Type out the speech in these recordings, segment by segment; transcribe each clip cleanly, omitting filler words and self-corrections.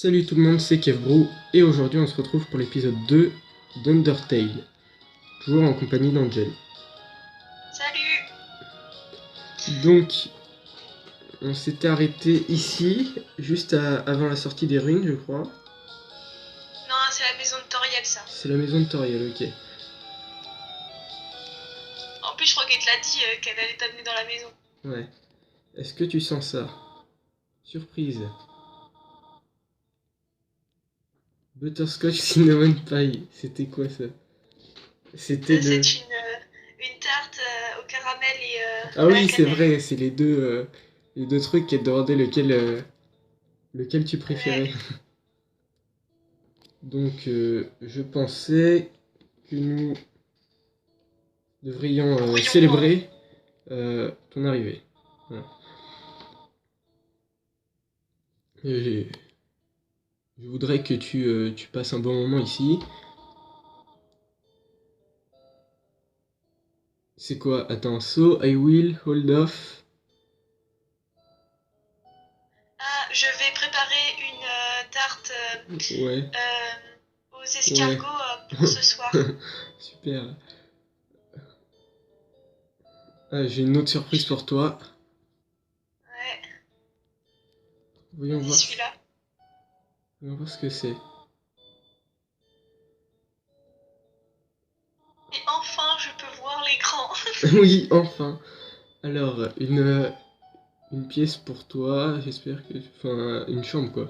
Salut tout le monde, c'est Kevbro et aujourd'hui on se retrouve pour l'épisode 2 d'Undertale, toujours en compagnie d'Angel. Salut. Donc, on s'était arrêté ici, juste avant la sortie des ruines, je crois. Non, c'est la maison de Toriel, ça. C'est la maison de Toriel, ok. En plus, je crois qu'elle te l'a dit qu'elle allait t'amener dans la maison. Ouais. Est-ce que tu sens ça? Surprise. Butterscotch Cinnamon Pie, c'était quoi ça? C'était le... C'est une tarte au caramel et Ah à la oui, c'est cannelle. vrai, c'est les deux trucs qui te demandaient lequel tu préférais. Ouais. Donc, je pensais que nous devrions Pourrions, célébrer ton arrivée. Voilà. Et je voudrais que tu passes un bon moment ici. C'est quoi? Attends, so I will hold off. je vais préparer une tarte Ouais, aux ouais. escargots pour ce soir. Super. Ah, j'ai une autre surprise pour toi. Ouais, Voyons vas-y, voir, celui-là. voyons voir ce que c'est. Et enfin, je peux voir l'écran. Oui, enfin. Alors, une pièce pour toi. J'espère que... Enfin, une chambre, quoi.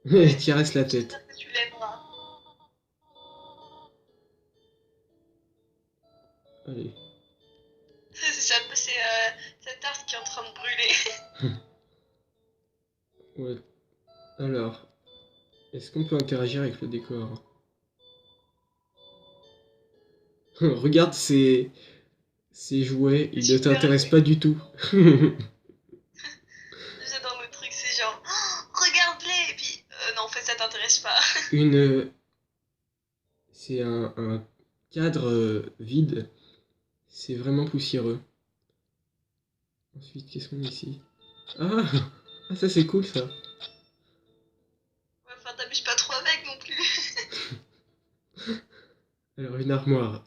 Ouais, T'y restes la tête. j'espère que tu l'aimeras. Allez. C'est cette tarte qui est en train de brûler. Ouais. Alors, est-ce qu'on peut interagir avec le décor? Regarde ces jouets, C'est ils ne super t'intéressent joué. pas du tout. J'adore le truc, c'est genre, oh, regarde-les, et puis, non, en fait, ça t'intéresse pas. Une, c'est un cadre vide. C'est vraiment poussiéreux. Ensuite, qu'est-ce qu'on a ici? Ah, ah ça c'est cool ça. Ouais, enfin, t'amuses pas trop avec non plus. Alors une armoire.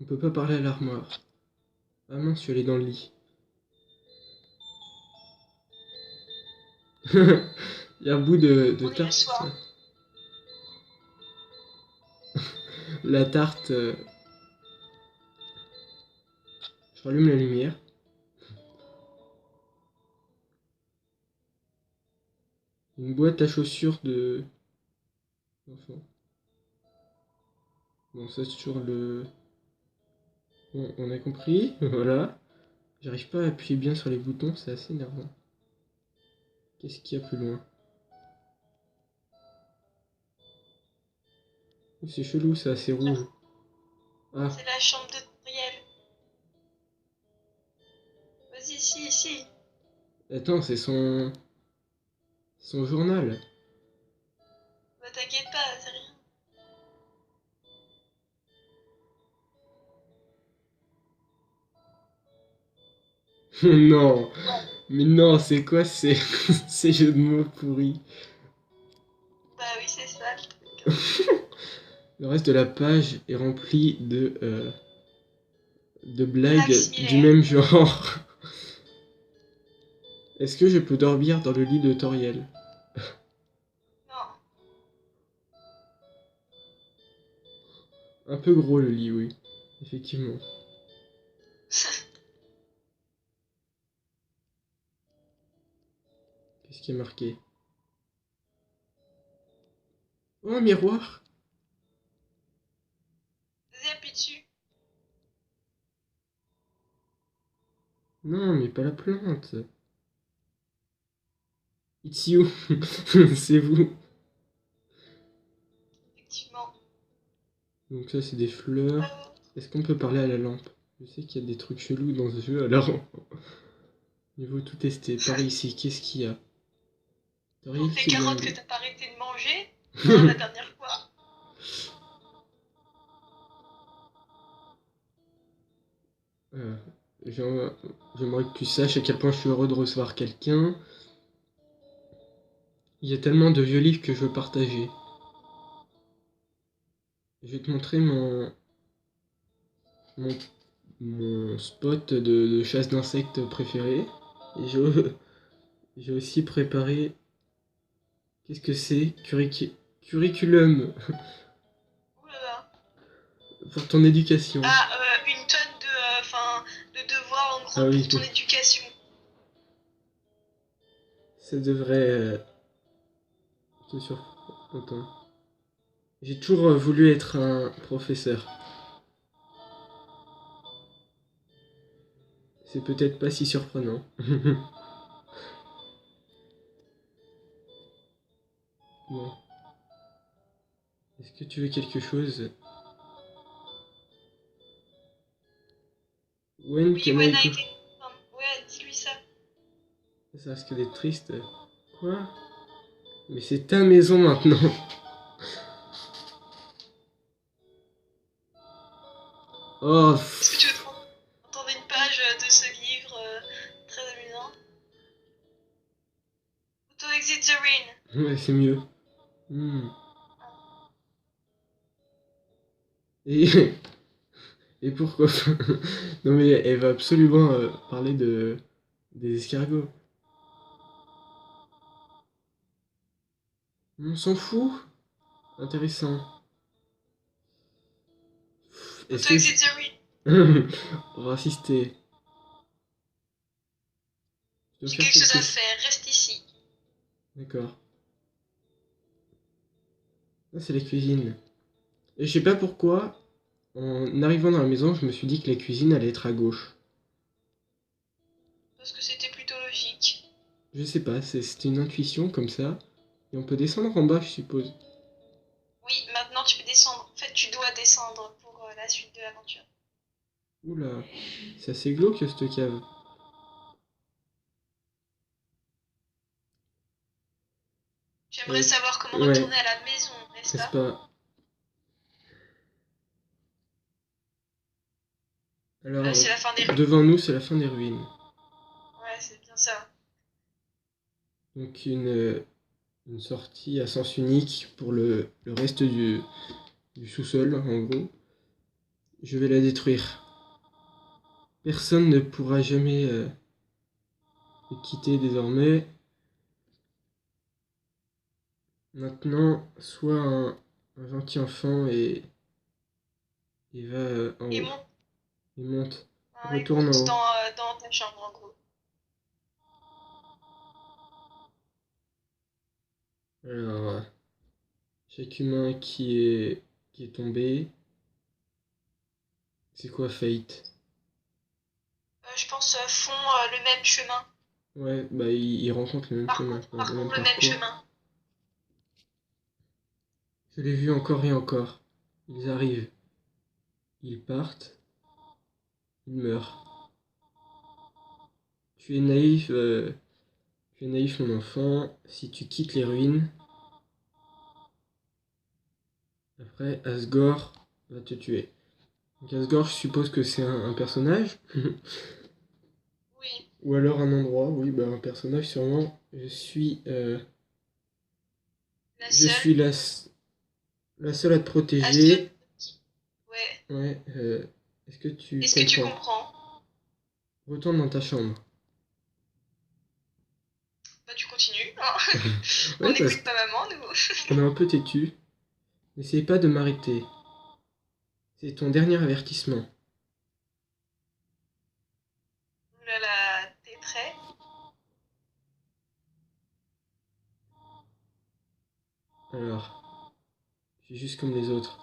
On peut pas parler à l'armoire. Ah mince, je suis allé dans le lit. Il y a un bout de On est le tarte. Ça. soir. La tarte. Je rallume la lumière. Une boîte à chaussures de... Enfant. Bon, ça c'est toujours le... Bon, on a compris, voilà. J'arrive pas à appuyer bien sur les boutons, c'est assez énervant. Qu'est-ce qu'il y a plus loin? Oh, c'est chelou ça, c'est rouge. Ah, C'est la chambre de Toriel. Vas-y, ici, ici. attends, c'est son journal. Bah, t'inquiète pas, c'est rien. Non, mais non, c'est quoi ces jeux de mots pourris? Bah oui, c'est ça le truc. Le reste de la page est rempli de Blagues blagues du similaires. même genre. Est-ce que je peux dormir dans le lit de Toriel? Non. Un peu gros le lit, oui. Effectivement. Qu'est-ce qui est marqué? Oh, un miroir! Vas-y, appuie dessus. Non, mais pas la plante. It's you. C'est vous. Effectivement. Donc ça, c'est des fleurs. Euh, Est-ce qu'on peut parler à la lampe? Je sais qu'il y a des trucs chelous dans ce jeu, alors il faut tout tester. Par ici, qu'est-ce qu'il y a? donc Toriel les qui carottes demande. que t'as pas arrêté de manger, hein, la dernière fois. Euh, J'aimerais que tu saches à quel point je suis heureux de recevoir quelqu'un. Il y a tellement de vieux livres que je veux partager. Je vais te montrer mon, mon spot de chasse d'insectes préféré. Et j'ai aussi préparé. Qu'est-ce que c'est? Curriculum Ouh là là. pour ton éducation. Ah, une tonne de devoirs en Ah gros oui, pour ton éducation. ça devrait te surprendre. J'ai toujours voulu être un professeur. C'est peut-être pas si surprenant. Bon. Est-ce que tu veux quelque chose? When Oui, can when I I go? take some. Ouais, dis-lui ça. Ça risque d'être triste. Quoi? Mais c'est ta maison maintenant. Oh, Est-ce que tu veux entendre une page de ce livre très amusant? To exit the ring. ouais, c'est mieux. Hmm. Et, et pourquoi pas? Non mais elle va absolument parler des escargots. On s'en fout. Intéressant. Est-ce To que exit the ring. on va insister. Je dois J'ai faire quelque chose quelque à chose. faire, reste ici. D'accord. Là, c'est la cuisine. Et je sais pas pourquoi, en arrivant dans la maison, je me suis dit que la cuisine allait être à gauche. Parce que c'était plutôt logique. Je sais pas, c'était une intuition comme ça. Et on peut descendre en bas, je suppose. Oui, maintenant tu peux descendre. En fait, tu dois descendre pour la suite de l'aventure. Oula, c'est assez glauque cette cave. J'aimerais savoir comment Ouais, retourner à la maison, n'est-ce n'est-ce pas? pas? Alors, C'est la fin des rues. devant nous, c'est la fin des ruines. Ouais, c'est bien ça. Donc une sortie à sens unique pour le reste du sous-sol, en gros. Je vais la détruire. Personne ne pourra jamais me quitter désormais. Maintenant, sois un gentil enfant et va en Et haut. Et monte. et Retourne en monte haut. dans ta chambre, en gros. Alors, chaque humain qui est tombé. C'est quoi Fate? Je pense font le même chemin. Ouais, bah il rencontre le même chemin, quoi, le même Parcours le même parcours. chemin. Je l'ai vu encore et encore. Ils arrivent, ils partent, ils meurent. Tu es naïf, tu es naïf mon enfant. Si tu quittes les ruines, après Asgore va te tuer. Donc Asgore, je suppose que c'est un personnage. Oui. Ou alors un endroit, oui, bah un personnage sûrement. La Je seule. suis la seule à te La protéger. seule. Ouais. Ouais, est-ce que tu Est-ce que tu comprends? comprends? Retourne dans ta chambre. Bah, tu continues. Hein. On Ouais, parce n'écoute pas maman, nous. qu'on est un peu têtu. N'essaye pas de m'arrêter. C'est ton dernier avertissement. Ouh là là, t'es prêt? Alors, je suis juste comme les autres.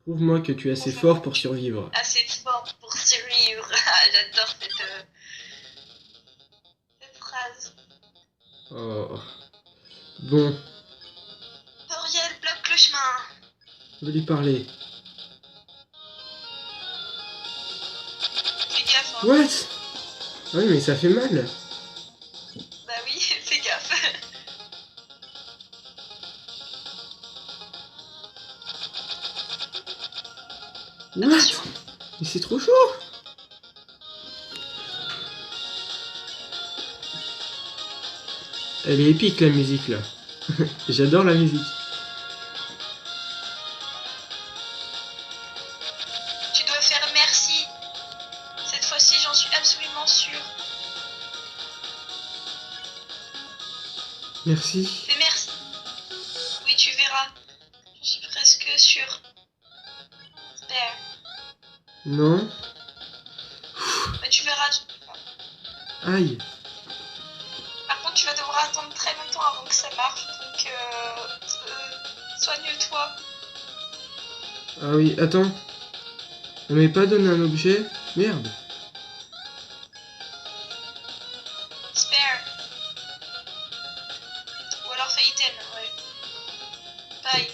Prouve-moi que tu es assez fort pour survivre. Assez fort pour survivre. Ah, j'adore cette phrase. Oh. Bon, Toriel bloque le chemin. je vais lui parler. Fais gaffe, hein. What? Ah oui, mais ça fait mal. Bah oui, fais gaffe. What? Attention. Mais c'est trop chaud. Elle est épique la musique là. J'adore la musique. Tu dois faire merci. Cette fois-ci, j'en suis absolument sûre. Merci. Fais merci. Oui, tu verras. Je suis presque sûre. Spare. Non. Mais tu verras. Aïe. Par contre, tu vas devoir attendre très longtemps avant que ça marche. Donc, soigne-toi. Ah oui, attends. On m'avait pas donné un objet? Merde. Spare. Ou alors fais item, ouais. Bye.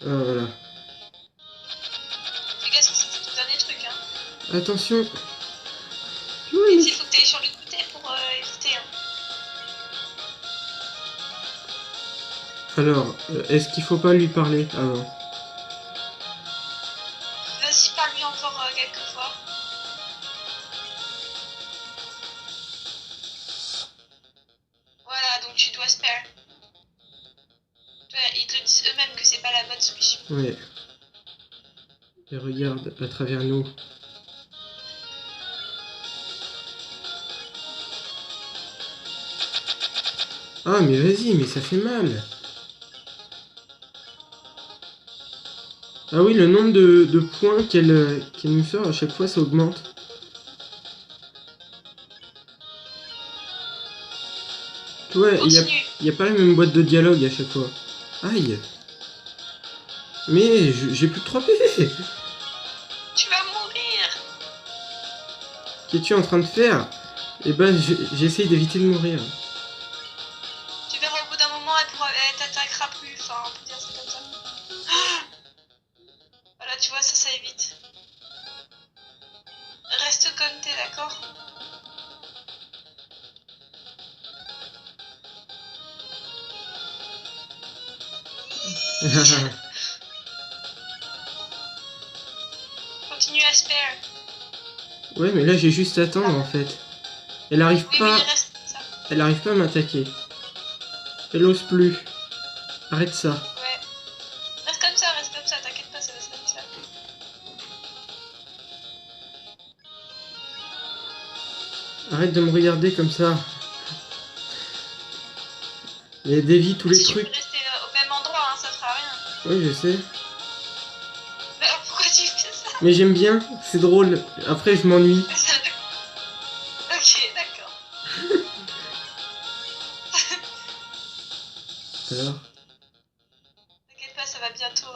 Ah voilà. Fais gaffe, c'est ton dernier truc, hein. Attention. Et il faut que t'ailles sur le côté pour éviter, hein. Alors, est-ce qu'il faut pas lui parler avant? Vas-y, parle-lui encore quelques fois. Voilà, donc tu dois spare. Ils te disent eux-mêmes que c'est pas la bonne solution. Ouais. Et regarde à travers nous. Ah mais vas-y, mais ça fait mal. Ah oui, le nombre de points qu'elle nous sort à chaque fois, ça augmente. Ouais, il y a pas la même boîte de dialogue à chaque fois. Aïe. Mais j'ai plus que 3 PV. Tu vas mourir. Qu'es-tu en train de faire? Eh ben, j'essaye d'éviter de mourir. Tu verras au bout d'un moment, elle t'attaquera plus. Enfin, on peut dire c'est comme ça. Voilà, tu vois, ça évite. Reste comme t'es, d'accord? Continue à spare. Ouais, mais là j'ai juste à attendre en fait. Elle arrive Oui, pas. oui, reste comme ça. Elle arrive pas à m'attaquer. Elle ose plus. Arrête ça. Ouais. Reste comme ça, t'inquiète pas, ça va se faire. Arrête de me regarder comme ça. Et dévie tous les Si trucs. tu peux rester au même endroit, hein, ça fera rien. Oui, je sais. Mais alors pourquoi tu fais ça? Mais j'aime bien, c'est drôle. Après, je m'ennuie. Ok, d'accord. Alors. T'inquiète pas, ça va bientôt.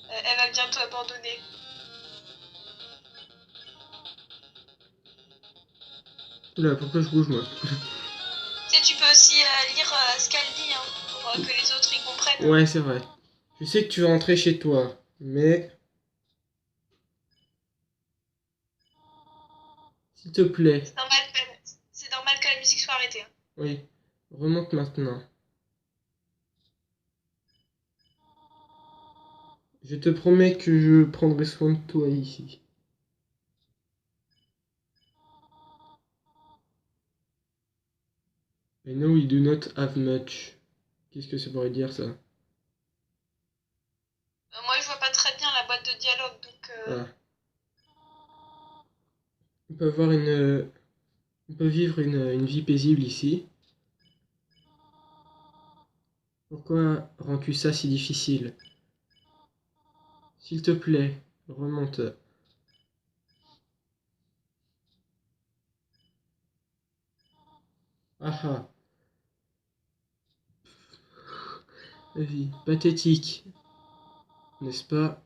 Elle va bientôt abandonner. Oula, pourquoi je bouge moi? Tu sais, tu peux aussi lire ce qu'elle dit, hein, pour que les autres y comprennent. Ouais, c'est vrai. Je sais que tu vas rentrer chez toi, mais... S'il te plaît. C'est normal que la musique soit arrêtée. Hein. Oui, remonte maintenant. Je te promets que je prendrai soin de toi ici. I know we do not have much. Qu'est-ce que ça pourrait dire ça? Moi, je vois pas très bien la boîte de dialogue, donc... Ah. On peut avoir une... On peut vivre une vie paisible ici. Pourquoi rends-tu ça si difficile? S'il te plaît, remonte. Ah ah. La vie, pathétique. N'est-ce pas?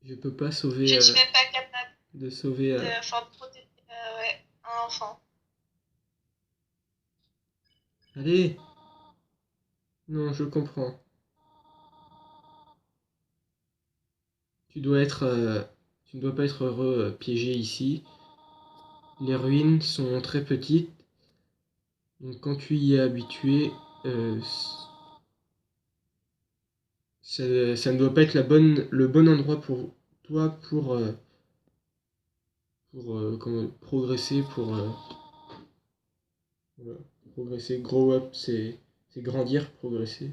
Je peux pas sauver... Je ne suis même pas capable de sauver... de protéger ouais, un enfant. Allez! Non, je comprends. Tu dois être... tu ne dois pas être heureux piégé ici. Les ruines sont très petites. Donc quand tu y es habitué, ça ne doit pas être le bon endroit pour toi pour comment, progresser, Voilà. Progresser, grow up, c'est grandir, progresser.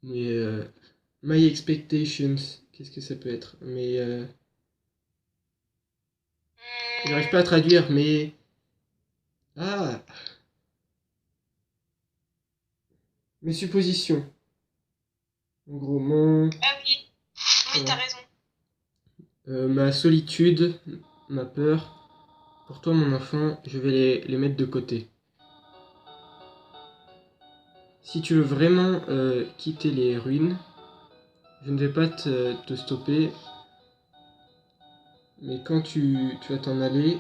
Mais my expectations, qu'est-ce que ça peut être? Mais j'arrive pas à traduire, mais ah, mes suppositions. En gros, Ah oui, oui, t'as voilà. raison. Ma solitude, ma peur. Pour toi, mon enfant, je vais les mettre de côté. Si tu veux vraiment quitter les ruines, je ne vais pas te stopper, mais quand tu vas t'en aller,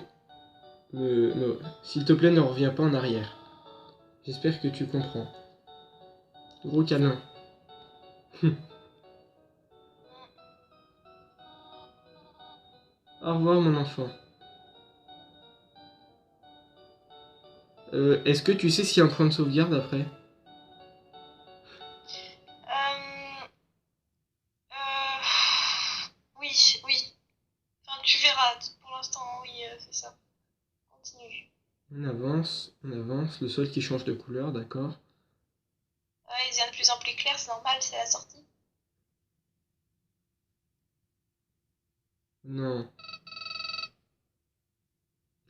s'il te plaît, ne reviens pas en arrière. J'espère que tu comprends. Gros câlin. Au revoir, mon enfant. Est-ce que tu sais s'il y a un point de sauvegarde après? Euh, oui, oui. Enfin, tu verras. Pour l'instant, oui, c'est ça. Continue. On avance. Le sol qui change de couleur, d'accord. Ouais, il devient de plus en plus clair, c'est normal, c'est la sortie. Non.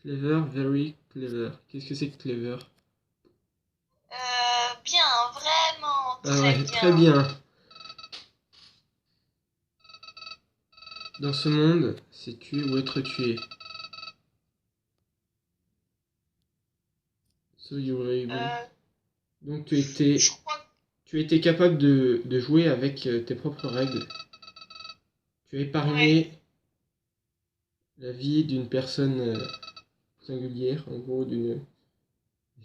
Clever, very clever. Qu'est-ce que c'est que clever? Bien, vraiment, Ah très ouais, très bien. bien. Dans ce monde, c'est tuer ou être tué. So you were able. Euh, Donc je crois. tu étais capable de jouer avec tes propres règles. Tu as Ouais. épargné la vie d'une personne singulière, en gros d'une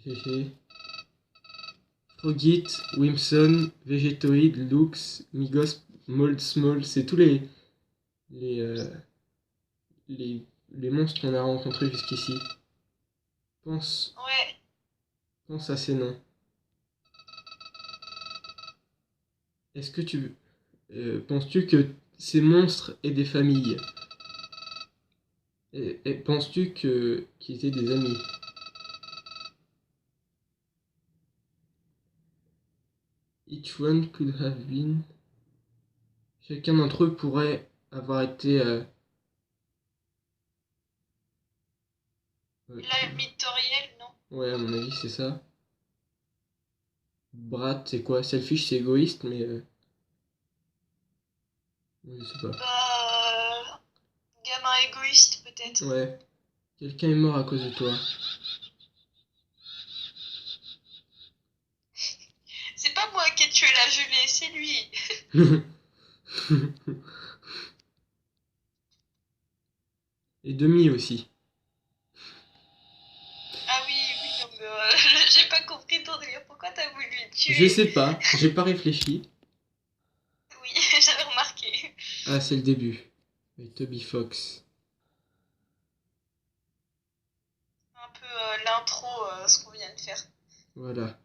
GG. Frogit, Wimson, Végétoïde, Lux, Migos, Mold Small, c'est tous les, euh, les, les monstres qu'on a rencontrés jusqu'ici. Pense, Ouais. pense à ces noms. Est-ce que penses-tu que ces monstres aient des familles? Et penses-tu qu'ils aient des amis? Each one could have been. Chacun d'entre eux pourrait avoir été. La mythoriel, non? Ouais, à mon avis, c'est ça. Brat, c'est quoi? Selfish, c'est égoïste, mais. Je sais pas. Gamin égoïste, peut-être. Ouais. Quelqu'un est mort à cause de toi. C'est pas moi qui ai tué la gelée, c'est lui. Et demi aussi. Ah oui, oui, non, mais j'ai pas compris ton délire. Pourquoi t'as voulu le Je tuer? sais pas, j'ai pas réfléchi. Oui, j'avais remarqué. Ah, c'est le début. Avec Toby Fox. Un peu l'intro, ce qu'on vient de faire. Voilà.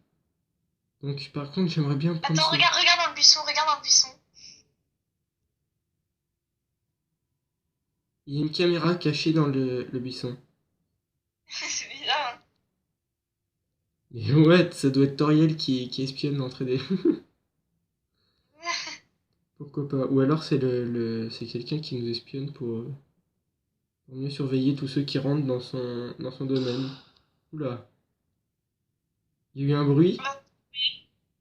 Donc, par contre, j'aimerais bien prendre Attends, ce. regarde dans le buisson, regarde dans le buisson. Il y a une caméra cachée dans le buisson. C'est bizarre, hein. Et ouais, ça doit être Toriel qui espionne l'entrée des. Pourquoi pas? Ou alors c'est quelqu'un qui nous espionne pour mieux surveiller tous ceux qui rentrent dans son domaine. Oula, il y a eu un bruit. Là,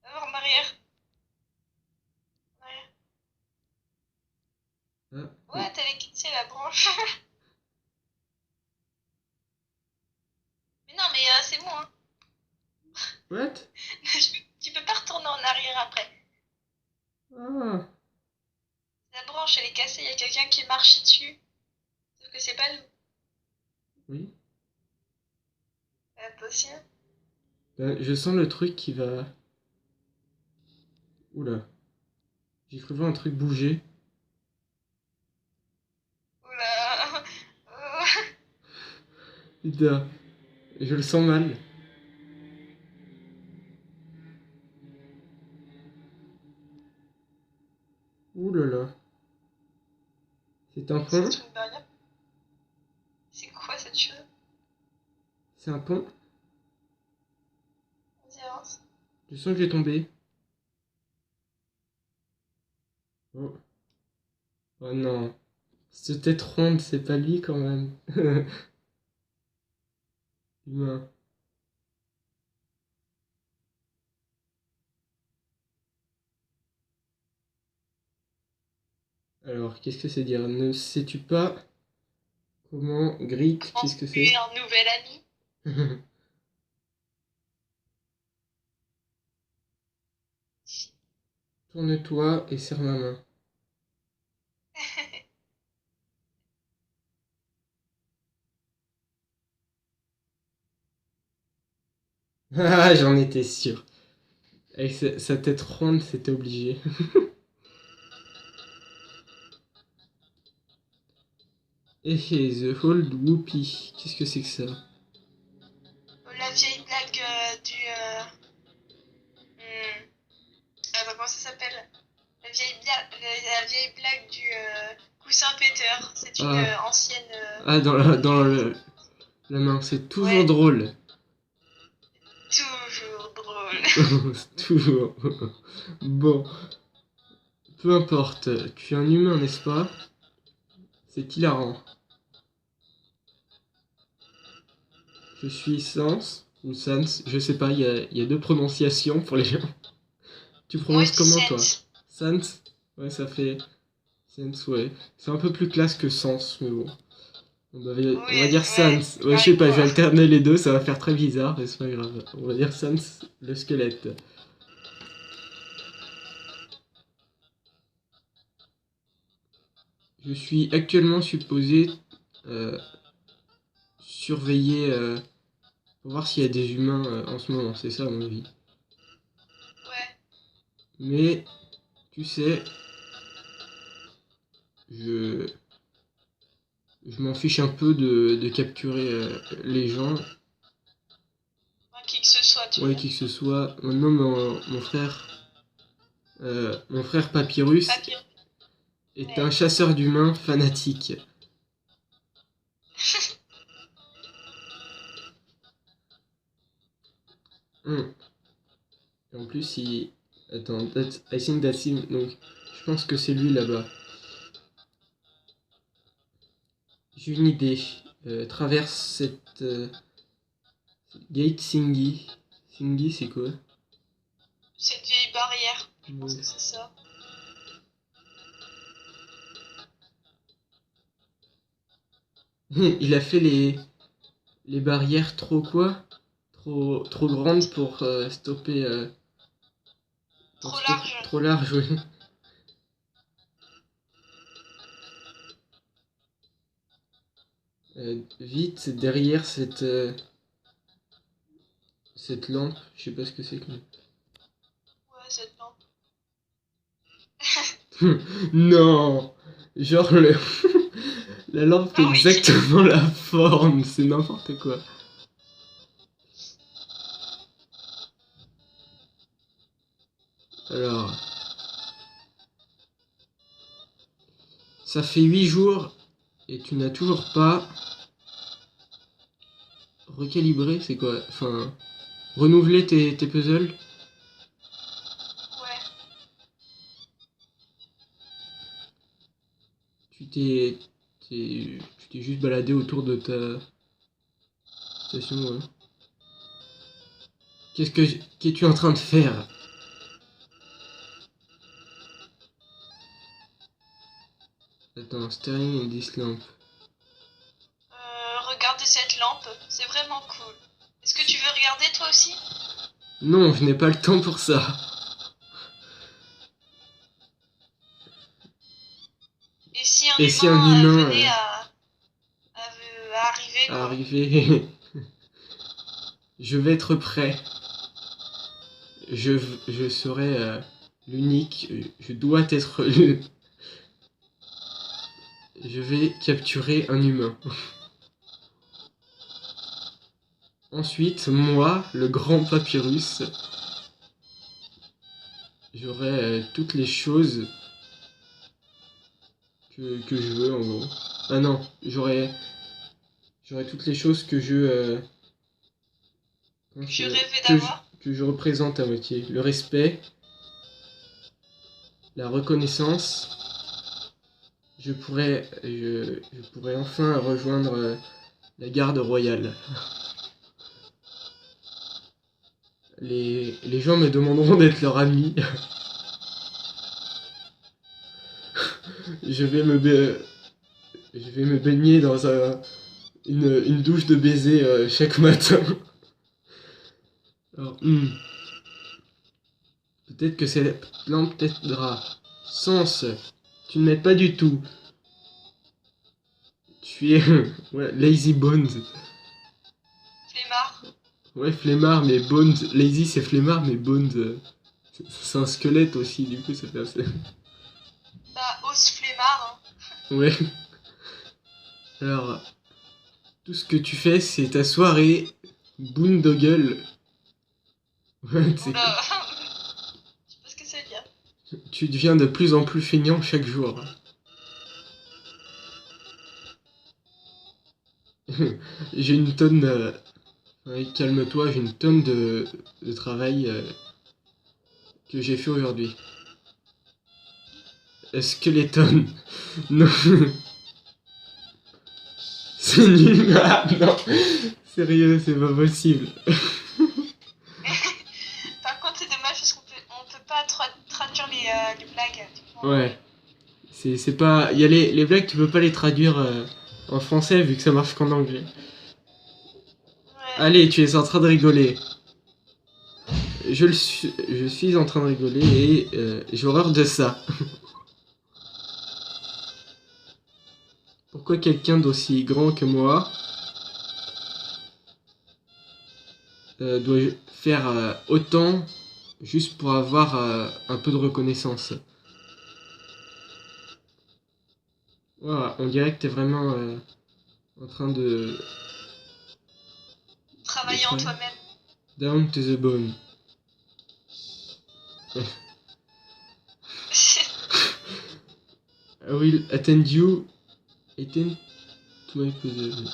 en arrière. En arrière. Ah, Ouais, t'allais quitter la branche. Mais non, mais c'est bon, hein. what? Tu peux pas retourner en arrière après. Ah, La branche, elle est cassée, il y a quelqu'un qui marche dessus. Sauf que c'est pas nous. oui. Possible. Je sens le truc qui va. Oula, j'ai cru voir un truc bouger. Oula. Putain, je le sens mal. Ouh là là. C'est un pont? C'est une barrière. C'est quoi cette tu veux. C'est un pont? Vas-y, avance. Je sens que je vais tomber. Oh, oh non. Cette tête ronde, c'est pas lui quand même. Humain. Alors, qu'est-ce que c'est dire? Ne sais-tu pas comment Grit, Je qu'est-ce pense que que tu es c'est? un nouvel ami. Tourne-toi et serre ma main. Ah, j'en étais sûr. Avec sa tête ronde, c'était obligé. Eh, The Old Whoopi. Qu'est-ce que c'est que ça? La vieille blague hmm, attends, comment ça s'appelle? La vieille blague du coussin péteur. C'est une Ah, ancienne. ah la main, c'est toujours Ouais, drôle. toujours drôle. Toujours. Bon, peu importe. Tu es un humain, n'est-ce pas? C'est hilarant. Je suis Sans ou Sans, je sais pas, il y a deux prononciations pour les gens. Tu Moi, prononces je dis comment toi? scent. Sans? Ouais, ça fait Sans, ouais. C'est un peu plus classe que Sens, mais bon. On va Oui, dire ouais, Sans. c'est Ouais, je pareil sais pour pas, je vais moi. alterner les deux, ça va faire très bizarre, mais c'est pas grave. On va dire Sans, le squelette. Je suis actuellement supposé euh, surveiller pour voir s'il y a des humains en ce moment, c'est ça à mon avis. Ouais. Mais tu sais, je, je m'en fiche un peu de capturer les gens, Enfin, qui que ce soit, tu veux ouais, dire. qui que ce soit. Maintenant, mon frère Papyrus Papier. est un Ouais. chasseur d'humains fanatique. Hmm. Et en plus, il... Attends, I think that's him. Donc, je pense que c'est lui là-bas. J'ai une idée. Traverse cette gate Singy. Singy, c'est quoi? Cette vieille barrière. Je pense Ouais. que c'est ça. Il a fait les barrières trop quoi? Trop grandes pour stopper. Pour Trop stopper. large. Trop large, oui. Vite, derrière cette lampe, je sais pas ce que c'est que. Ouais, cette lampe. Non! Genre la lampe fait Ah oui. exactement la forme, c'est n'importe quoi. Alors, ça fait 8 jours et tu n'as toujours pas recalibré, c'est quoi? Enfin, renouvelé tes puzzles? Ouais. Tu t'es juste baladé autour de ta station, ouais. Qu'es-tu en train de faire? Attends, staring in this lamp. Regardez cette lampe. C'est vraiment cool. Est-ce que tu veux regarder toi aussi? Non, je n'ai pas le temps pour ça. Et si un Et si un humain humain venait à arriver, à quoi? arriver, je vais être prêt. Je, je serai l'unique. Je dois être. Je vais capturer un humain. Ensuite, moi, le grand papyrus, j'aurai toutes les choses que je veux en gros. Ah non, J'aurai toutes les choses que comment Je c'est- rêvais d'avoir. que je représente à moitié. Le respect, la reconnaissance. Je pourrais enfin rejoindre la garde royale. Les gens me demanderont d'être leur ami. je, vais me ba- je vais me baigner dans une douche de baisers chaque matin. Alors, peut-être que cette lampe t'aidera. Sens, tu ne m'aides pas du tout. Tu es ouais, lazy bones. Flemmard. Ouais, flemmard, mais bones. Lazy, c'est flemmard, mais bones, c'est un squelette aussi, du coup, ça fait assez. Bah, os flemmard. Hein. Ouais. Alors, tout ce que tu fais, c'est t'asseoir et boondoggle. Ouais, c'est Oula. Je sais pas ce que c'est bien. tu deviens de plus en plus feignant chaque jour. J'ai une tonne. Ouais, calme-toi, j'ai une tonne de travail que j'ai fait aujourd'hui. Skeleton. Non. C'est nul. Ah, non. Sérieux, c'est pas possible. Par contre, c'est dommage parce on peut pas traduire les blagues. Du coup, Ouais. C'est pas. Il y a les blagues, tu peux pas les traduire en français vu que ça marche qu'en anglais. Ouais. Allez, tu es en train de rigoler. Je suis en train de rigoler et j'ai horreur de ça. Pourquoi quelqu'un d'aussi grand que moi doit faire autant juste pour avoir un peu de reconnaissance? Voilà, on dirait que t'es vraiment en train Travailler en toi-même. down to the bone. I will attend you. Attend to my position.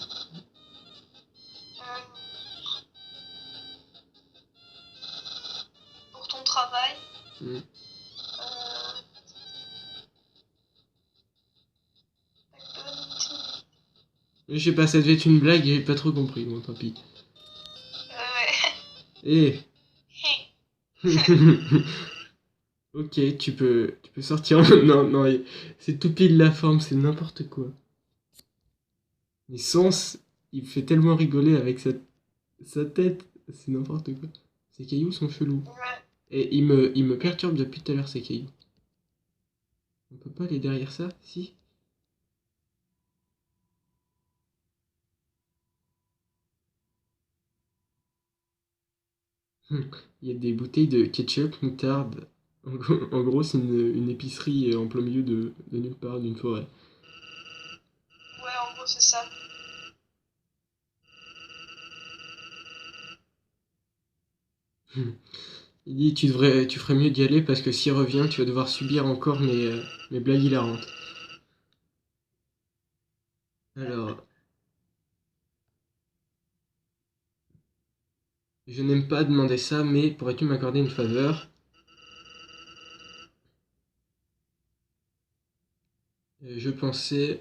Pour ton travail. Mm. Je sais pas, ça devait être une blague, j'ai pas trop compris, bon tant pis. Ouais. Eh. Ok, tu peux sortir. Non, non, c'est tout pile la forme, c'est n'importe quoi. Mais Sens, il me fait tellement rigoler avec sa tête, c'est n'importe quoi. Ses cailloux sont chelous. Ouais. Et il me perturbe depuis tout à l'heure, ces cailloux. On peut pas aller derrière ça? Si? Il y a des bouteilles de ketchup, moutarde. En gros, c'est une épicerie en plein milieu de nulle part, d'une forêt. Ouais, en gros, c'est ça. Il dit tu ferais mieux d'y aller parce que s'il revient, tu vas devoir subir encore mes blagues hilarantes. Alors, je n'aime pas demander ça, mais pourrais-tu m'accorder une faveur? Je pensais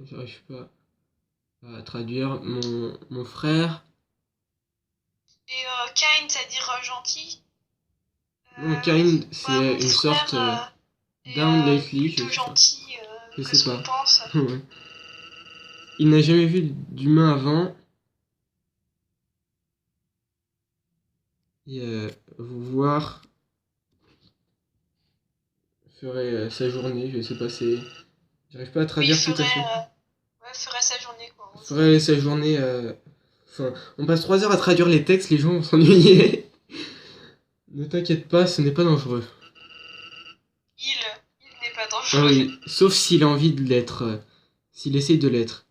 j'arrive pas à traduire mon frère. Et kind, c'est-à-dire gentil. Non, kind, Ouais, c'est mon une sorte frère down est lately, je plutôt sais pas. gentil Je que sais ce qu'on pas. pense. Ouais. Il n'a jamais vu d'humain avant. Et vous voir ferait sa journée, je sais pas, c'est. J'arrive pas à Oui, traduire tout à fait. ouais, ferait sa journée, quoi. En gros. Ferait sa journée. Enfin, on passe 3 heures à traduire les textes, les gens vont s'ennuyer. Ne t'inquiète pas, ce n'est pas dangereux. Il n'est pas Ah dangereux. oui, sauf s'il a envie de l'être. S'il essaye de l'être.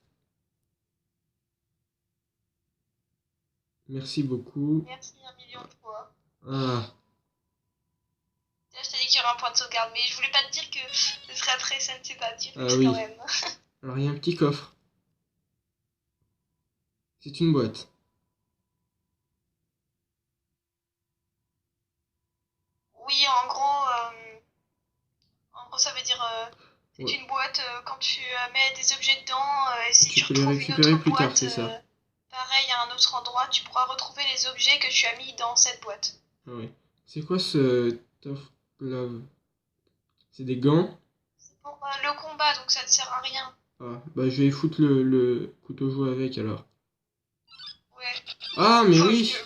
Merci beaucoup. Merci un million de fois. Ah, Je t'ai dit qu'il y aurait un point de sauvegarde, mais je voulais pas te dire que ce serait très sympathique Ah oui. quand même. Alors il y a un petit coffre. C'est une boîte. Oui, en gros ça veut dire c'est Ouais. une boîte quand tu mets des objets dedans et si Tu tu peux les retrouves une récupérer autre plus tard, boîte c'est ça. pareil à un autre endroit, tu pourras retrouver les objets que tu as mis dans cette boîte. Ah ouais. C'est quoi ce tough glove? C'est des gants? C'est pour le combat, donc ça ne sert à rien. Ah, bah je vais foutre le couteau jouet avec alors. Ouais. Ah, mais Enfin, oui!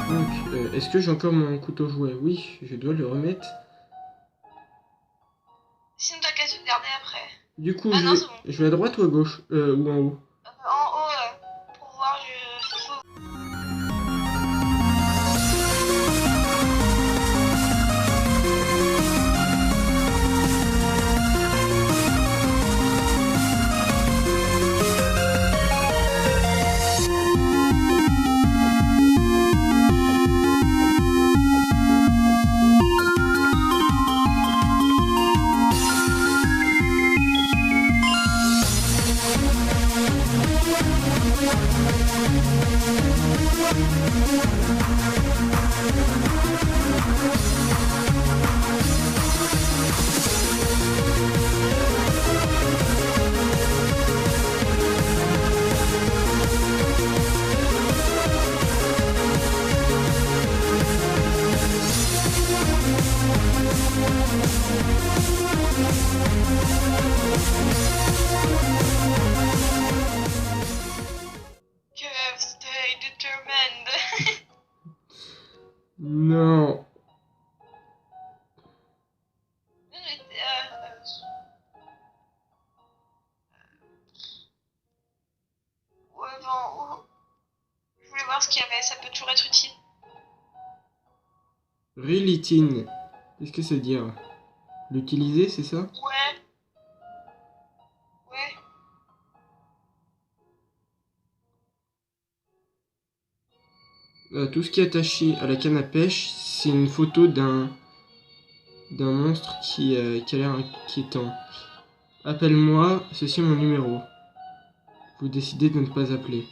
Donc, est-ce que j'ai encore mon couteau jouet? Oui, je dois le remettre. Sinon t'as qu'à sauvegarder après. Du coup, Ah non, c'est bon. je vais à droite ou à gauche? Ou en haut? En haut, pour voir, stay determined. Non. Ouais, bon, je voulais voir ce qu'il y avait, ça peut toujours être utile. Relitin. Qu'est-ce que ça veut dire? L'utiliser, c'est ça? Ouais, ouais. Tout ce qui est attaché à la canne à pêche, c'est une photo d'un monstre qui a l'air inquiétant. Appelle-moi, ceci est mon numéro. Vous décidez de ne pas appeler.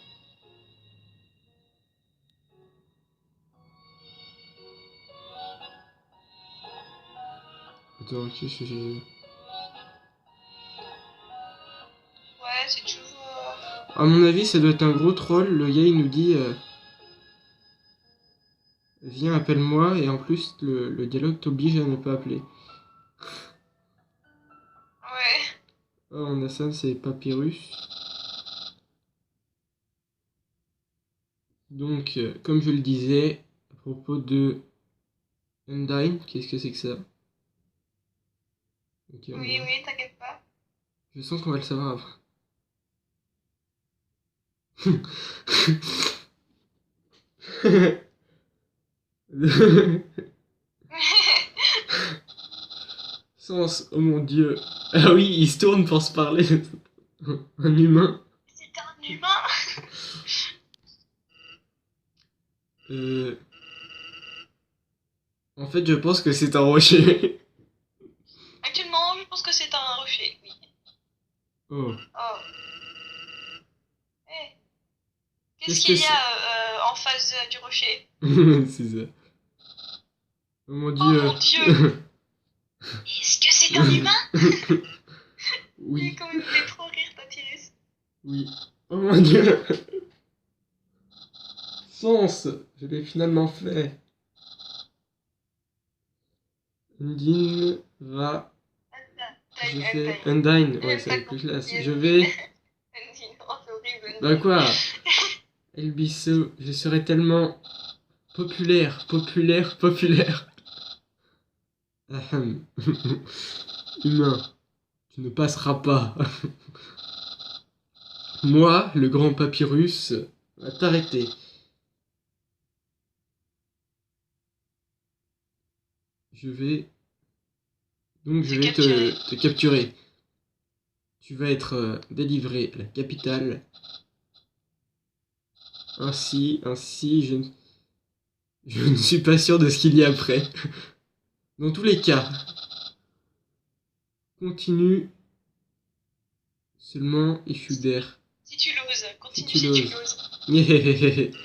Attends, Ouais, c'est toujours. à mon avis, ça doit être un gros troll. Le gars, il nous dit viens, appelle-moi. Et en plus, le dialogue t'oblige à ne pas appeler. Ouais. Oh, on a ça, c'est Papyrus. Donc, comme je le disais, à propos de Undyne, qu'est-ce que c'est que ça? Ok, on Oui, verra. oui, t'inquiète pas. Je sens qu'on va le savoir après. Sens, oh mon dieu. Ah oui, il se tourne pour se parler. Un humain. C'est un humain. Euh, En fait, je pense que c'est un rocher. Actuellement, je pense que c'est un rocher, oui. Oh. Oh. Hé, Qu'est-ce Qu'est-ce qu'il que y c'est? a en face du rocher? C'est ça. Oh mon Oh dieu. mon dieu! Est-ce que c'est un humain? Oui, Comment il me fait trop rire, Papyrus. oui. Oh mon dieu. Sens, je l'ai finalement fait. Undine va. Je fais Undyne. Ouais, ça va être plus classe. Je vais. Oh, c'est horrible. Bah quoi? Elbiso, je serai tellement populaire, populaire, populaire. Ahem. Humain, tu ne passeras pas. Moi, le grand papyrus, va t'arrêter. Je vais. Donc je vais te capturer. Tu vas être délivré à la capitale. Ainsi, je ne suis pas sûr de ce qu'il y a après. Dans tous les cas, continue seulement issue d'air. Si tu l'oses, continue Si tu si tu l'oses. l'oses.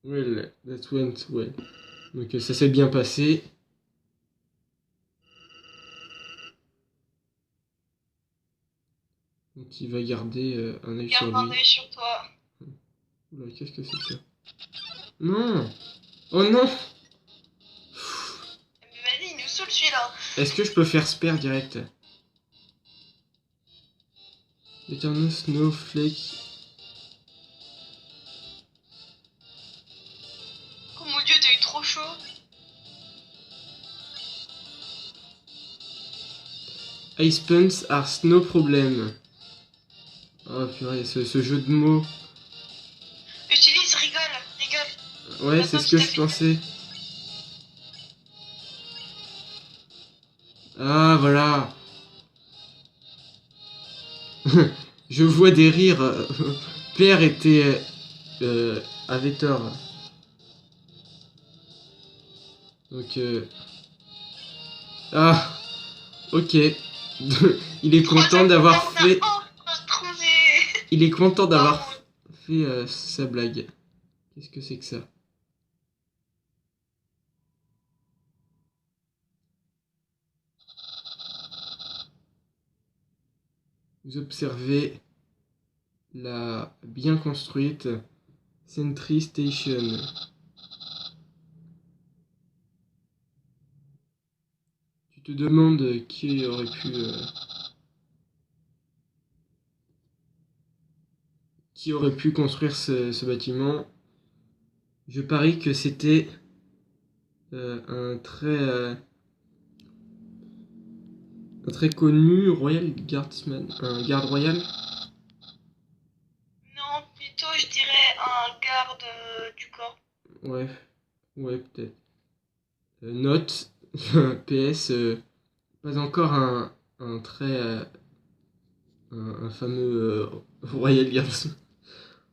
Well, that went well. Donc ça s'est bien passé. Donc il va garder un œil sur Garde un lui. œil sur toi. Oula, qu'est-ce que c'est que ça? Non! Oh non! Mais vas-y, il nous saoule celui-là. Est-ce que je peux faire spare direct? Eternal Snowflake. Oh mon dieu, t'as eu trop chaud. Ice punts are no problem. Oh purée, ce jeu de mots. Utilise, rigole. Ouais, c'est ce que je pensais. Ah, voilà. Je vois des rires. Père avait tort. Donc, ah, ok. Il est content d'avoir fait. Il est content d'avoir fait sa blague. Qu'est-ce que c'est que ça? Vous observez la bien construite Sentry Station. Tu te demandes qui aurait pu construire ce bâtiment. Je parie que c'était un très connu Royal Guardsman, un garde royal. Non, plutôt je dirais un garde du corps. Ouais, peut-être. Note, PS, pas encore un très un fameux Royal Guardsman.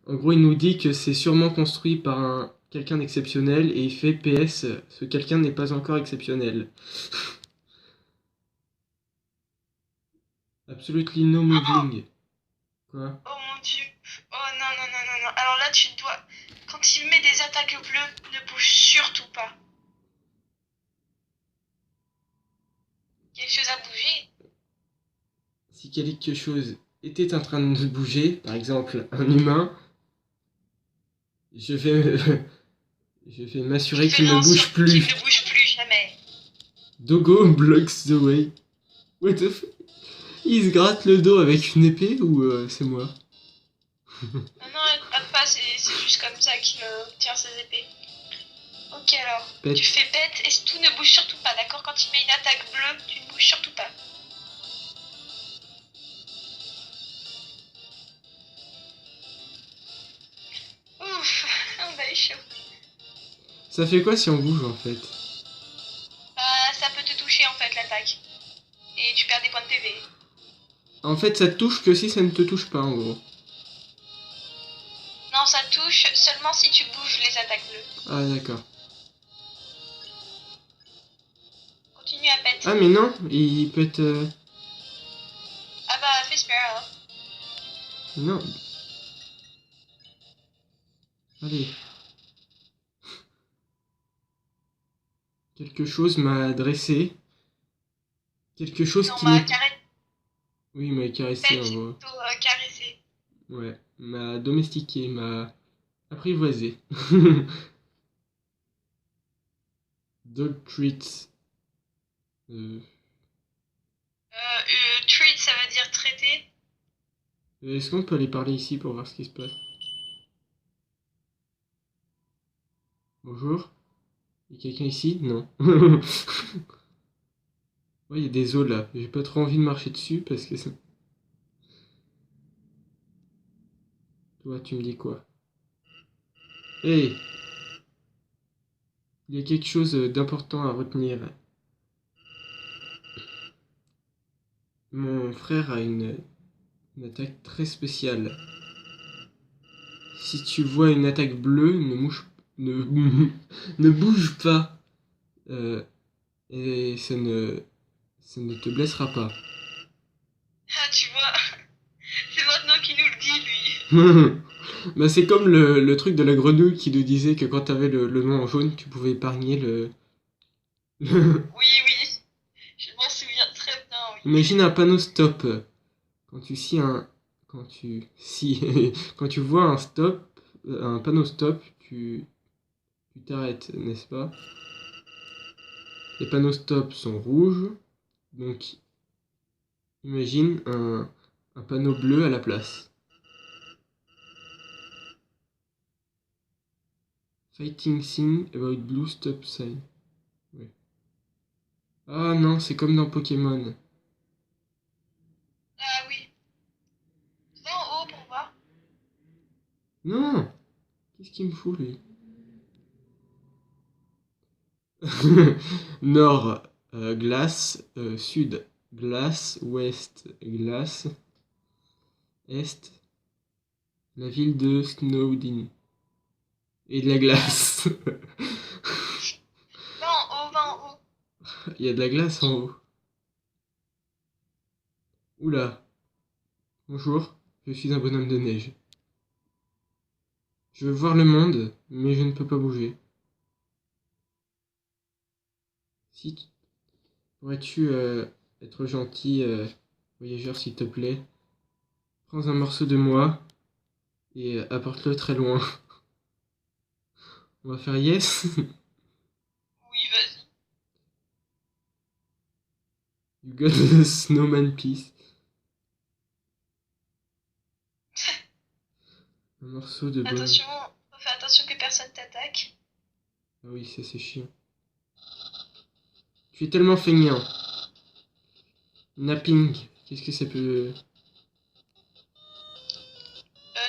En gros, il nous dit que c'est sûrement construit par quelqu'un d'exceptionnel et il fait PS, ce quelqu'un n'est pas encore exceptionnel. Absolutely no moving. Quoi? Oh mon dieu. Oh non, non, non, non, non. Alors là, tu dois. Quand il met des attaques bleues, ne bouge surtout pas. Quelque chose a bougé? Si quelque chose était en train de bouger, par exemple un humain, je vais m'assurer qu'il ne bouge plus. Qu'il ne bouge plus jamais. Dogo blocks the way. What the fuck? Il se gratte le dos avec une épée ou c'est moi? Non, non, elle gratte pas, c'est juste comme ça qu'il obtient ses épées. Ok alors, Pète. Tu fais bête et tout ne bouge surtout pas, d'accord? Quand il met une attaque bleue, tu ne bouges surtout pas. Ouf, on a eu chaud. Ça fait quoi si on bouge en fait? Ça peut te toucher en fait l'attaque. Et tu perds des points de PV. En fait, ça te touche que si ça ne te touche pas en gros. Non, ça touche seulement si tu bouges les attaques bleues. Ah d'accord. Continue à pète. Ah mais non, il peut être... Ah bah, fais spare alors. Non. Allez. Quelque chose m'a adressé. Quelque chose Non, qui m'a n'est... caressé. Oui, m'a caressé en C'est gros. plutôt caressé. Ouais. M'a domestiqué, m'a apprivoisé. Dog treats. Euh, Treat, ça veut dire traité. Est-ce qu'on peut aller parler ici pour voir ce qui se passe? Bonjour. Il y a quelqu'un ici? Non. Ouais, il y a des os là. J'ai pas trop envie de marcher dessus parce que ça... Toi, tu me dis quoi? Hey! Il y a quelque chose d'important à retenir. Mon frère a une attaque très spéciale. Si tu vois une attaque bleue, ne, ne bouge pas. Et ça ne te blessera pas. Ah, tu vois, c'est maintenant qu'il nous le dit, lui. Bah, c'est comme le truc de la grenouille qui nous disait que quand t'avais le nom en jaune, tu pouvais épargner le... Oui, oui, je m'en souviens très bien, oui. Imagine un panneau stop. Quand tu scies un... Quand tu... Si... Quand tu vois un stop, un panneau stop, tu t'arrêtes, n'est-ce pas? Les panneaux stop sont rouges, donc imagine un panneau bleu à la place. Fighting thing about blue stop sign. Ouais. Ah non, c'est comme dans Pokémon. Ah oui. Va en haut pour voir. Non! Qu'est-ce qu'il me fout lui? Nord, glace, sud, glace, ouest, glace, est, la ville de Snowdin. Et de la glace. Va en haut, va en haut. Il y a de la glace en haut. Oula. Bonjour, je suis un bonhomme de neige. Je veux voir le monde, mais je ne peux pas bouger. Si tu- Pourrais-tu être gentil, voyageur, s'il te plaît? Prends un morceau de moi et apporte-le très loin. On va faire yes. Oui, vas-y. You got the snowman piece. Un morceau de bonhomme. Attention, faut faire attention que personne t'attaque. Ah oui, ça c'est chiant. Tu es tellement feignant. Napping. Qu'est-ce que ça peut...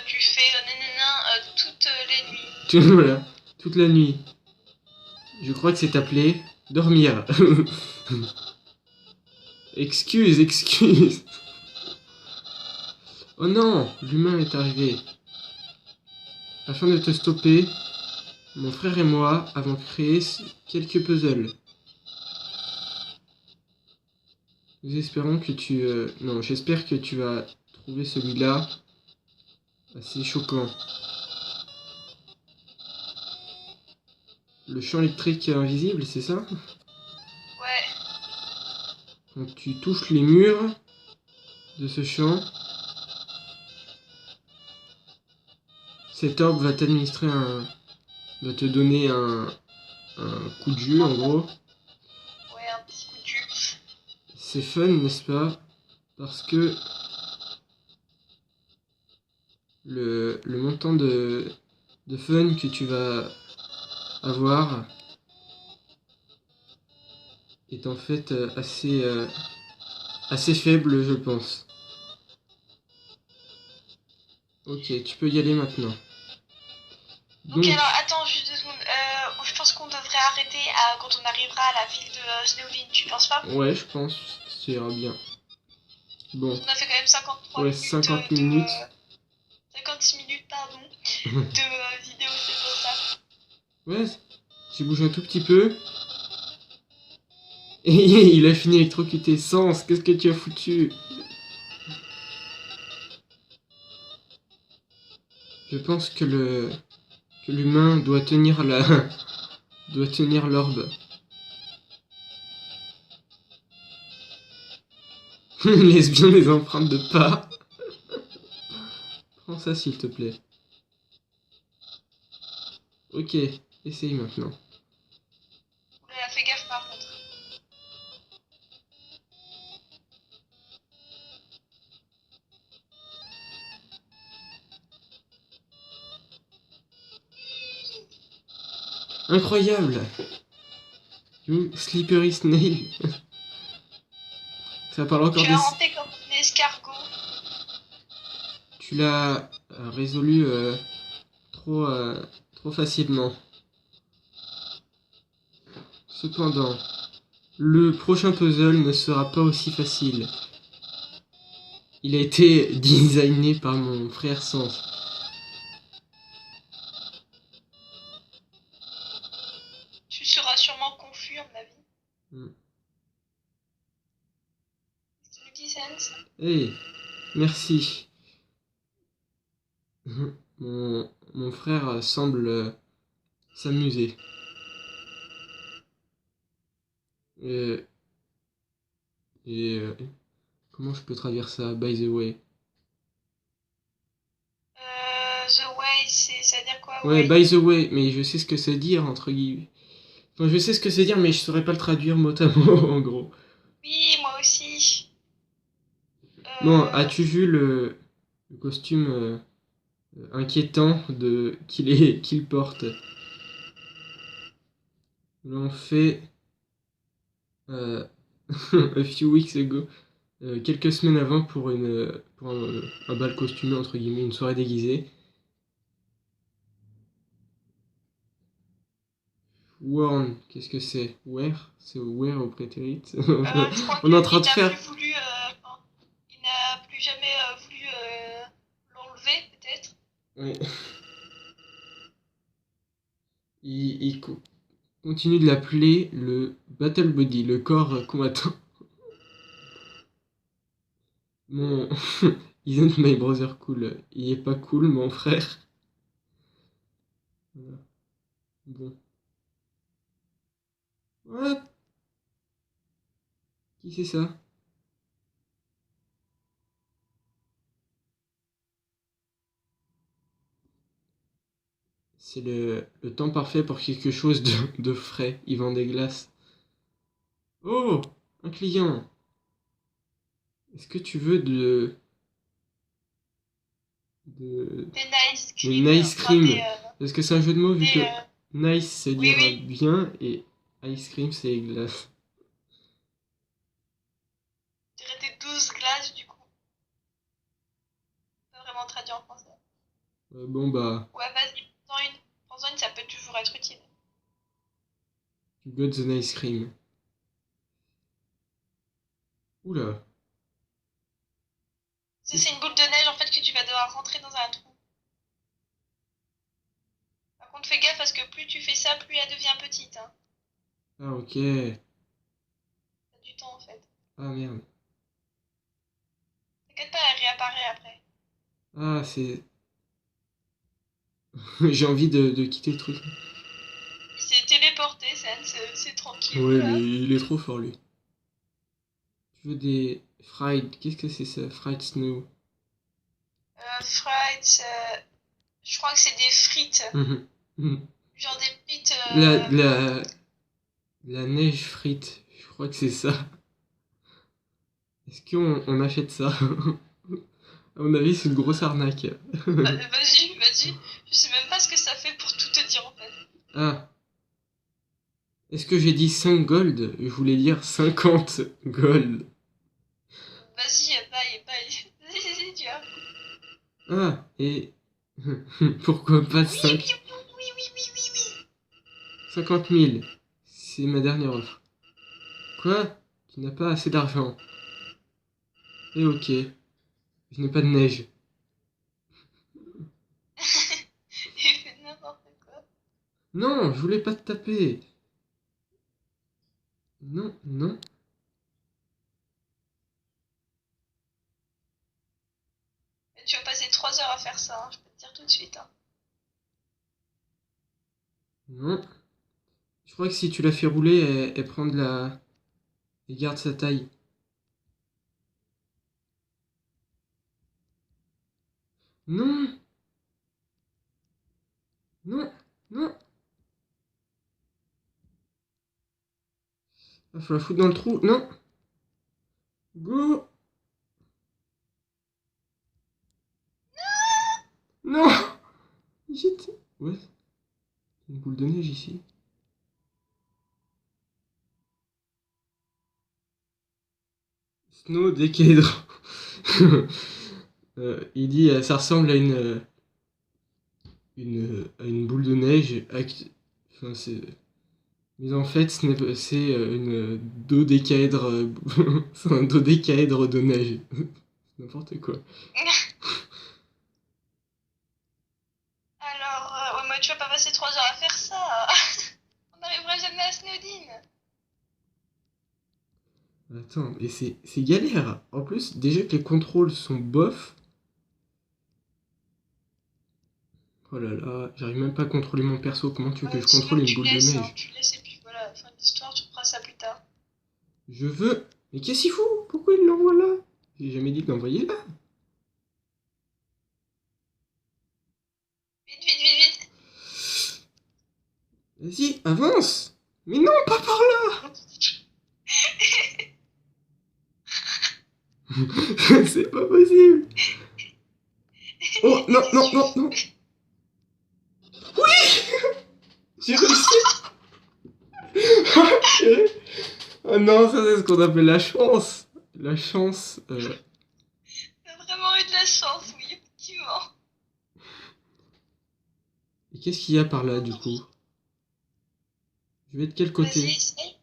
Tu fais nanana toutes les nuits. Voilà. Toute la nuit. Je crois que c'est appelé dormir. Excuse, excuse. Oh non, l'humain est arrivé. Afin de te stopper, mon frère et moi avons créé quelques puzzles. Nous espérons que tu... Non, j'espère que tu vas trouver celui-là assez choquant. Le champ électrique invisible, c'est ça? Ouais. Quand tu touches les murs de ce champ, cet orbe va t'administrer va te donner un coup de jus en gros. Ouais, un petit coup de jus. C'est fun, n'est-ce pas? Parce que le montant de fun que tu vas avoir est en fait assez faible, je pense. Ok, tu peux y aller maintenant. Donc alors, attends juste 2 secondes. Je pense qu'on devrait arrêter quand on arrivera à la ville de Snowdin, tu penses pas? Ouais, je pense que ça ira bien. Bon. On a fait quand même 53 Ouais, minutes 50 minutes. 56 minutes, pardon, de vidéo, c'est pour ça. Ouais, j'ai bougé un tout petit peu. Et il a fini électrocuté. Sens, qu'est-ce que tu as foutu? pense que l'humain doit tenir doit tenir l'orbe. Laisse bien les empreintes de pas. Prends ça s'il te plaît. Ok, essaye maintenant. Fais gaffe par contre. Incroyable! You slippery snail. Ça parle encore Tu des... as rentré comme un escargot. Tu l'as résolu trop facilement. Cependant, le prochain puzzle ne sera pas aussi facile. Il a été designé par mon frère Sens. Tu seras sûrement confus à mon avis. Tu nous dis Sans? Hey, merci. Mon frère semble s'amuser. Et comment je peux traduire ça? By the way. The way, ça veut dire quoi? Ouais, Way. by the way, mais je sais ce que c'est dire, entre guillemets. Enfin, je sais ce que c'est dire, mais je saurais pas le traduire mot à mot, en gros. Oui, moi aussi. Bon, as-tu vu le costume inquiétant qu'il porte? L'ont fait a few weeks ago, quelques semaines avant pour un bal costumé, entre guillemets, une soirée déguisée. Worn, qu'est-ce que c'est? Wear? C'est wear au prétérit. Je crois On est en train qu'il de n'a faire... plus voulu, il n'a plus jamais voulu l'enlever, peut-être. Oui. Il continue de l'appeler le Battle Body, le corps combattant. Mon... Isn't my brother cool? Il est pas cool, mon frère. Voilà. Bon. What? Qui c'est ça? C'est le temps parfait pour quelque chose de frais. Ils vendent des glaces. Oh! Un client! Est-ce que tu veux Des nice cream. Des nice cream? Enfin, Parce que c'est un jeu de mots vu que nice c'est oui, dire oui. bien et ice cream c'est glace. Je dirais des 12 glaces du coup. Pas vraiment traduit en français. Bon bah, Ouais, vas-y, prends-en une. Prends-en une, ça peut toujours être utile. you got the nice cream. Oula. C'est une boule de neige en fait que tu vas devoir rentrer dans un trou. Par contre, fais gaffe parce que plus tu fais ça, plus elle devient petite. Hein. Ah ok. T'as du temps en fait. Ah merde. T'inquiète pas, elle réapparaît après. Ah c'est... J'ai envie de quitter le truc. Il s'est téléporté, c'est tranquille. Ouais Là. mais il est trop fort lui. Tu veux des fried... Qu'est-ce que c'est ça? Fried snow. Frites, je crois que c'est des frites. Genre des frites. La neige frite. Je crois que c'est ça. Est-ce qu'on achète ça? À mon avis, c'est une grosse arnaque. Vas-y. Je sais même pas ce que ça fait pour tout te dire en fait. Ah. Est-ce que j'ai dit 5 gold? Je voulais dire 50 gold. Vas-y, bye. Vas-y, tu vois. Ah, et... Pourquoi pas 5... Oui. 50 000. C'est ma dernière offre. Quoi? Tu n'as pas assez d'argent. Et ok. Je n'ai pas de neige. Il fait n'importe quoi. Non, je voulais pas te taper. Non. Et tu vas passer 3 heures à faire ça, hein. Je peux te dire dire tout de suite. Hein. Non. Je crois que si tu la fais rouler, elle prend de la... Elle garde sa taille. Non! Non! Non! Ah, faut la foutre dans le trou. Non! Go! Non! J'étais... Ouais. Une boule de neige ici. Snow décaèdre. Il dit ça ressemble à une boule de neige. Enfin, c'est... Mais en fait, c'est une dodécaèdre. C'est un dodécaèdre de neige. N'importe quoi. Alors, ouais, moi, tu vas pas passer 3 heures à faire ça. On n'arrivera jamais à Snowdin. Attends, et c'est galère. En plus, déjà que les contrôles sont bof. Oh là là, j'arrive même pas à contrôler mon perso. Comment tu veux que je contrôle une boule de neige? Tu laisses et puis voilà, fin de l'histoire, tu reprends ça plus tard. Je veux... Mais qu'est-ce qu'il fout? Pourquoi il l'envoie là? J'ai jamais dit de l'envoyer là. Vite, vite, vite, vite. Vas-y, avance. Mais non, pas par là. C'est pas possible. Oh, non, non, non, non. Oui. J'ai réussi. Oh non, ça c'est ce qu'on appelle la chance. La chance... T'as vraiment eu de la chance, oui, effectivement. Et qu'est-ce qu'il y a par là, du coup? Je vais de quel côté? Vas-y, essaye.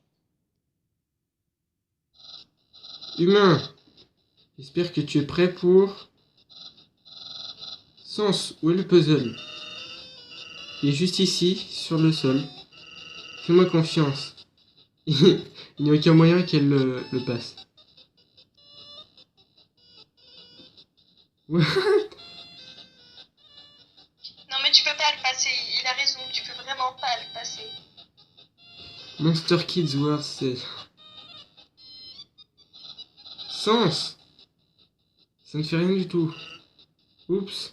Humain, j'espère que tu es prêt pour... Sens, où est le puzzle? Il est juste ici, sur le sol. Fais-moi confiance. Il n'y a aucun moyen qu'elle le passe. Non, mais tu peux pas le passer. Il a raison, tu peux vraiment pas le passer. Monster Kids World, c'est... Sens! Ça ne fait rien du tout. Oups.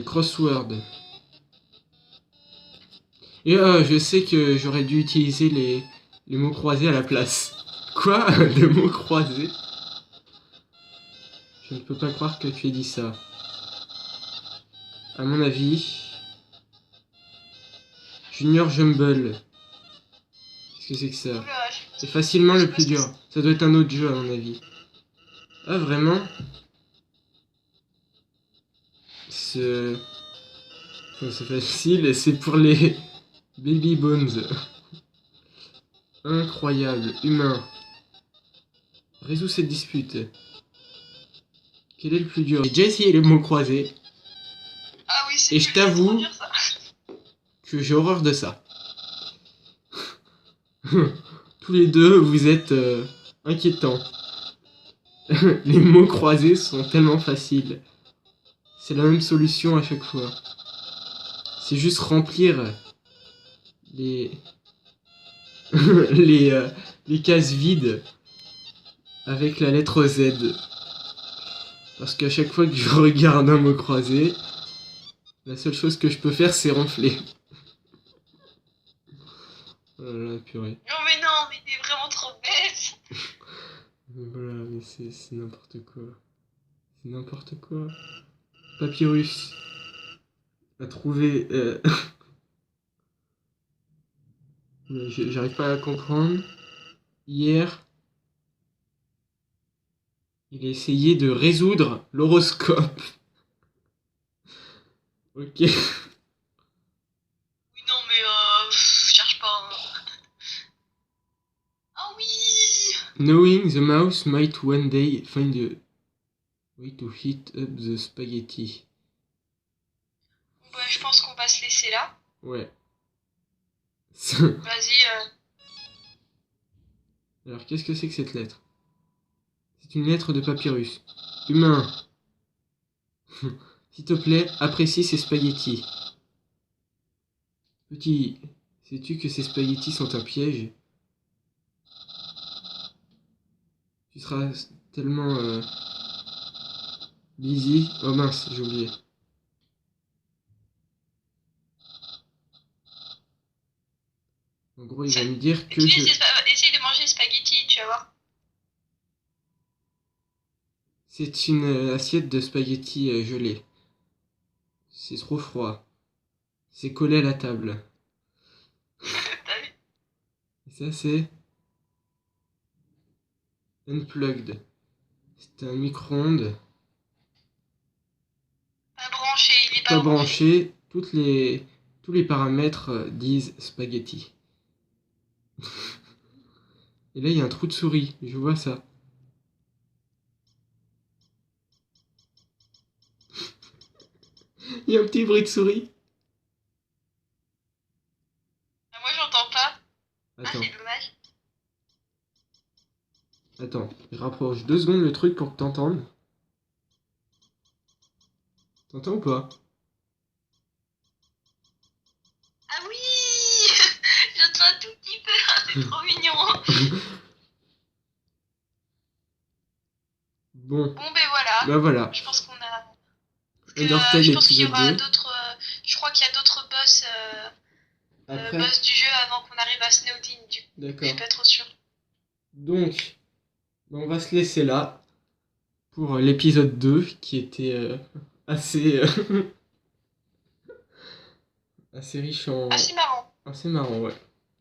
Crossword. Et je sais que j'aurais dû utiliser les mots croisés à la place. Quoi? Les mots croisés? Je ne peux pas croire que tu aies dit ça. À mon avis... Junior Jumble. Qu'est-ce que c'est que ça? C'est facilement le plus dur. Ça doit être un autre jeu à mon avis. Ah vraiment? C'est facile et c'est pour les Baby Bones. Incroyable. Humain. Résous cette dispute. Quel est le plus dur? J'ai déjà essayé les mots croisés. Ah oui, c'est et je t'avoue que j'ai horreur de ça. Tous les deux, vous êtes inquiétants. Les mots croisés sont tellement faciles. C'est la même solution à chaque fois. C'est juste remplir les les cases vides avec la lettre Z. Parce qu'à chaque fois que je regarde un mot croisé, la seule chose que je peux faire, c'est ronfler. Oh là là, purée. Non, mais t'es vraiment trop bête. Voilà, mais c'est n'importe quoi. C'est n'importe quoi. Papyrus a trouvé... J'arrive pas à comprendre. Hier, il a essayé de résoudre l'horoscope. Ok. Oui, non, mais cherche pas. Ah oui. Knowing the mouse might one day find a way to heat up the spaghetti. Bah, je pense qu'on va se laisser là. Ouais. Vas-y. Alors, qu'est-ce que c'est que cette lettre? C'est une lettre de papyrus. Humain. S'il te plaît, apprécie ces spaghettis. Petit, sais-tu que ces spaghettis sont un piège? Tu seras tellement busy. Oh mince, j'ai oublié. En gros, il va me dire que je... Essaye de manger les spaghettis, tu vas voir. C'est une assiette de spaghettis gelés. C'est trop froid. C'est collé à la table. T'as vu? Et ça, c'est unplugged. C'est un micro-ondes Pas branché, il est pas pas branché. branché. Tous les paramètres disent spaghetti. Et là, il y a un trou de souris. Je vois ça. Il y a un petit bruit de souris. Ah, moi j'entends pas. Ah, Attends, c'est dommage. attends. Je rapproche 2 secondes le truc pour que t'entendes. T'entends ou pas? Ah oui. J'entends un tout petit peu, c'est trop mignon. Bon, Bon ben voilà, bah voilà. je pense qu'on a... Undertale je pense qu'il y épisode aura 2. d'autres... je crois qu'il y a d'autres boss, Après, boss du jeu avant qu'on arrive à Snowdin, du coup. Je d'accord. suis pas trop sûre. Donc, on va se laisser là pour l'épisode 2 qui était assez, assez riche en... Ah, c'est marrant. Assez marrant, ouais.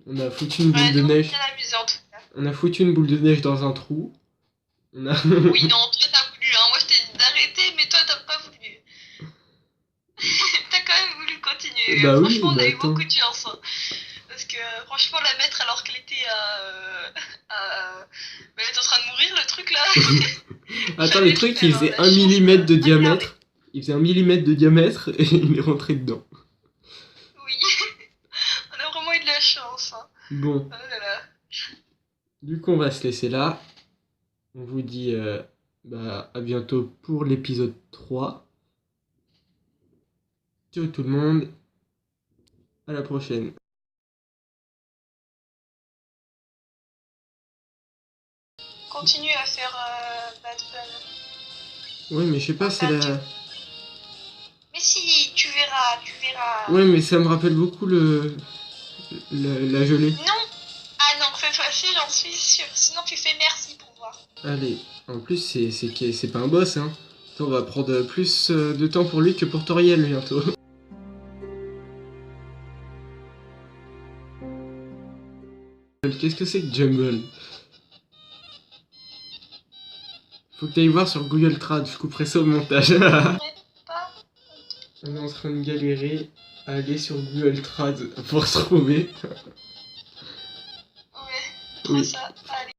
On a foutu une boule Ouais, de nous, neige. bien amusé en tout cas. On a foutu une boule de neige dans un trou. On a... Oui, non, toi t'as voulu, hein. Moi je t'ai dit d'arrêter, mais toi t'as pas voulu. T'as quand même voulu continuer. Bah oui, Franchement, on bah a eu attends. beaucoup de chance. Hein. Parce que franchement, la mettre alors qu'elle était bah, elle était en train de mourir, le truc là. Attends, J'avais le truc, fait, il hein, faisait la 1 chance, millimètre de regardez. diamètre. Il faisait 1 millimètre de diamètre et il est rentré dedans. Oui, on a vraiment eu de la chance. Hein. Bon, Oh là là. du coup, on va se laisser là. On vous dit bah, à bientôt pour l'épisode 3. Ciao tout le monde. À la prochaine. Continue à faire Bad Pun. Ouais, mais je sais pas, c'est la... Mais si, tu verras, tu verras. Ouais, mais ça me rappelle beaucoup la gelée. Non. Ah non, fais facile, j'en suis sûre. Sinon tu fais merci pour voir. Allez, en plus, c'est pas un boss, hein. Attends, on va prendre plus de temps pour lui que pour Toriel bientôt. Qu'est-ce que c'est que Jumble? Faut que t'ailles voir sur Google Trad, je couperai ça au montage. On est en train de galérer à aller sur Google Trad pour se trouver. Ouais, trop Oui. ça. Allez.